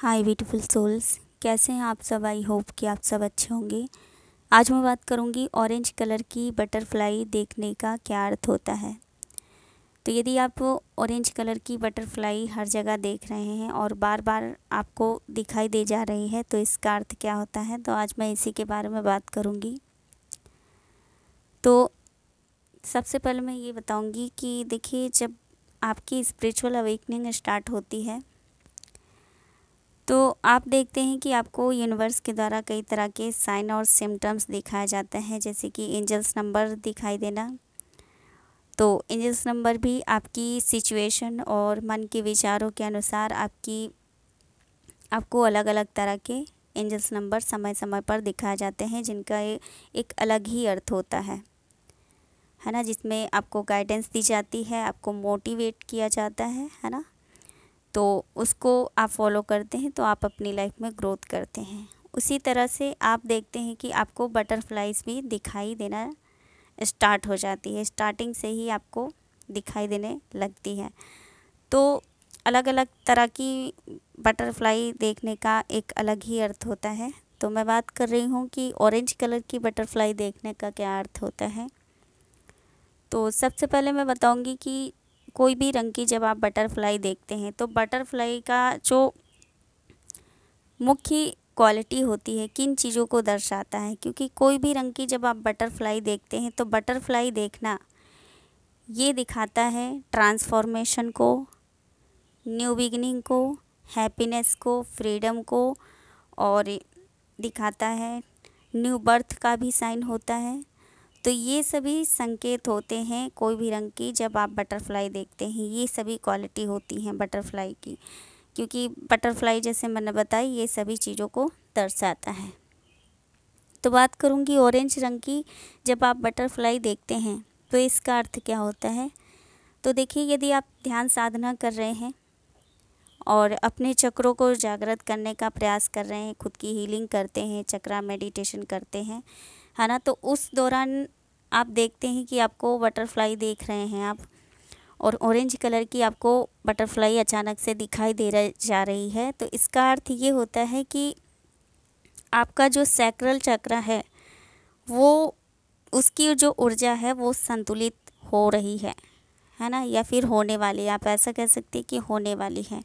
हाय beautiful souls, कैसे हैं आप सब। आई होप कि आप सब अच्छे होंगे। आज मैं बात करूंगी ऑरेंज कलर की बटरफ्लाई देखने का क्या अर्थ होता है। तो यदि आप ऑरेंज कलर की बटरफ्लाई हर जगह देख रहे हैं और बार बार आपको दिखाई दे जा रही है तो इसका अर्थ क्या होता है, तो आज मैं इसी के बारे में बात करूंगी। तो सबसे पहले मैं ये बताऊंगी कि देखिए, जब आपकी स्पिरिचुअल अवेकनिंग स्टार्ट होती है तो आप देखते हैं कि आपको यूनिवर्स के द्वारा कई तरह के साइन और सिम्टम्स दिखाए जाते हैं, जैसे कि एंजल्स नंबर दिखाई देना। तो एंजल्स नंबर भी आपकी सिचुएशन और मन के विचारों के अनुसार आपको अलग अलग तरह के एंजल्स नंबर समय समय पर दिखाए जाते हैं, जिनका एक अलग ही अर्थ होता है ना। जिसमें आपको गाइडेंस दी जाती है, आपको मोटिवेट किया जाता है ना। तो उसको आप फॉलो करते हैं तो आप अपनी लाइफ में ग्रोथ करते हैं। उसी तरह से आप देखते हैं कि आपको बटरफ्लाइज भी दिखाई देना स्टार्ट हो जाती है, स्टार्टिंग से ही आपको दिखाई देने लगती है। तो अलग अलग तरह की बटरफ्लाई देखने का एक अलग ही अर्थ होता है। तो मैं बात कर रही हूँ कि ऑरेंज कलर की बटरफ्लाई देखने का क्या अर्थ होता है। तो सबसे पहले मैं बताऊँगी कि कोई भी रंग की जब आप बटरफ्लाई देखते हैं तो बटरफ्लाई का जो मुख्य क्वालिटी होती है किन चीज़ों को दर्शाता है, क्योंकि कोई भी रंग की जब आप बटरफ्लाई देखते हैं तो बटरफ्लाई देखना ये दिखाता है ट्रांसफॉर्मेशन को, न्यू बिगिनिंग को, हैप्पीनेस को, फ्रीडम को, और दिखाता है न्यू बर्थ का भी साइन होता है। तो ये सभी संकेत होते हैं कोई भी रंग की जब आप बटरफ्लाई देखते हैं। ये सभी क्वालिटी होती हैं बटरफ्लाई की, क्योंकि बटरफ्लाई जैसे मैंने बताई ये सभी चीज़ों को दर्शाता है। तो बात करूँगी ऑरेंज रंग की, जब आप बटरफ्लाई देखते हैं तो इसका अर्थ क्या होता है। तो देखिए, यदि आप ध्यान साधना कर रहे हैं और अपने चक्रों को जागृत करने का प्रयास कर रहे हैं, खुद की हीलिंग करते हैं, चक्रा मेडिटेशन करते हैं, है ना। तो उस दौरान आप देखते हैं कि आपको बटरफ्लाई देख रहे हैं आप, और ऑरेंज कलर की आपको बटरफ्लाई अचानक से दिखाई जा रही है। तो इसका अर्थ ये होता है कि आपका जो सैक्रल चक्र है वो, उसकी जो ऊर्जा है वो संतुलित हो रही है ना, या फिर होने वाली, आप ऐसा कह सकते हैं कि होने वाली है।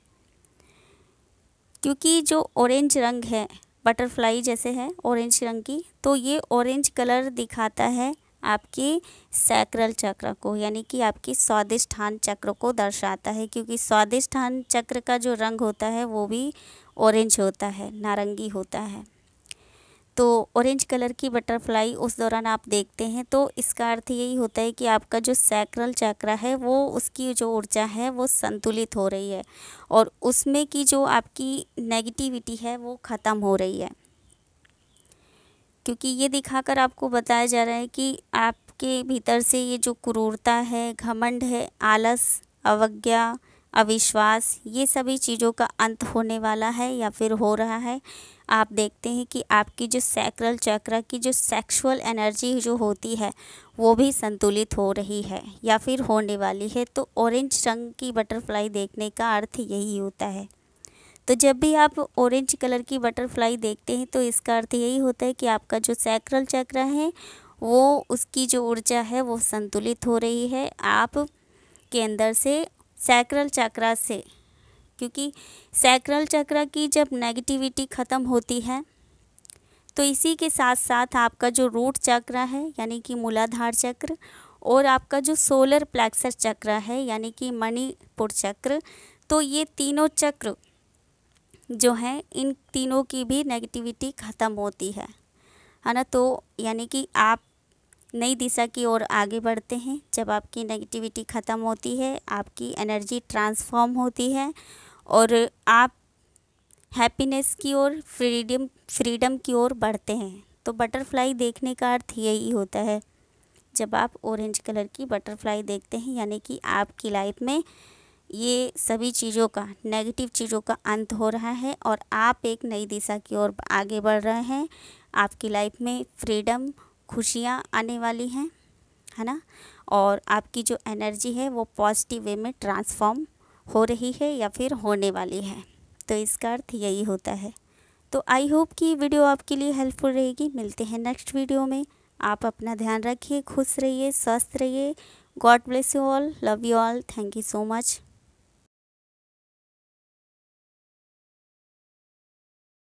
क्योंकि जो ऑरेंज रंग है, बटरफ्लाई जैसे है ऑरेंज रंग की, तो ये ऑरेंज कलर दिखाता है आपके सैक्रल चक्र को, यानी कि आपकी स्वादिष्ठान चक्र को दर्शाता है। क्योंकि स्वादिष्ठान चक्र का जो रंग होता है वो भी ऑरेंज होता है, नारंगी होता है। तो ऑरेंज कलर की बटरफ्लाई उस दौरान आप देखते हैं तो इसका अर्थ यही होता है कि आपका जो सैक्रल चक्र है वो, उसकी जो ऊर्जा है वो संतुलित हो रही है, और उसमें की जो आपकी नेगेटिविटी है वो ख़त्म हो रही है। क्योंकि ये दिखाकर आपको बताया जा रहा है कि आपके भीतर से ये जो क्रूरता है, घमंड है, आलस, अवज्ञा, अविश्वास, ये सभी चीज़ों का अंत होने वाला है या फिर हो रहा है। आप देखते हैं कि आपकी जो सैक्रल चक्र की जो सेक्सुअल एनर्जी जो होती है वो भी संतुलित हो रही है या फिर होने वाली है। तो ऑरेंज रंग की बटरफ्लाई देखने का अर्थ यही होता है। तो जब भी आप ऑरेंज कलर की बटरफ्लाई देखते हैं तो इसका अर्थ यही होता है कि आपका जो सैक्रल चक्र है वो, उसकी जो ऊर्जा है वो संतुलित हो रही है आप के अंदर से, सैक्रल चक्र से। क्योंकि सैक्रल चक्र की जब नेगेटिविटी ख़त्म होती है तो इसी के साथ साथ आपका जो रूट चक्र है यानी कि मूलाधार चक्र, और आपका जो सोलर प्लेक्सस चक्र है यानी कि मणिपुर चक्र, तो ये तीनों चक्र जो हैं, इन तीनों की भी नेगेटिविटी ख़त्म होती है ना। तो यानी कि आप नई दिशा की ओर आगे बढ़ते हैं। जब आपकी नेगेटिविटी ख़त्म होती है, आपकी एनर्जी ट्रांसफॉर्म होती है और आप हैप्पीनेस की ओर, फ्रीडम की ओर बढ़ते हैं। तो बटरफ्लाई देखने का अर्थ यही होता है। जब आप ऑरेंज कलर की बटरफ्लाई देखते हैं यानी कि आपकी लाइफ में ये सभी चीज़ों का, नेगेटिव चीज़ों का अंत हो रहा है और आप एक नई दिशा की ओर आगे बढ़ रहे हैं। आपकी लाइफ में फ्रीडम, खुशियाँ आने वाली हैं, है ना। और आपकी जो एनर्जी है वो पॉजिटिव वे में ट्रांसफॉर्म हो रही है या फिर होने वाली है। तो इसका अर्थ यही होता है। तो आई होप कि वीडियो आपके लिए हेल्पफुल रहेगी। मिलते हैं नेक्स्ट वीडियो में। आप अपना ध्यान रखिए, खुश रहिए, स्वस्थ रहिए। God bless you all, love you all, thank you so much.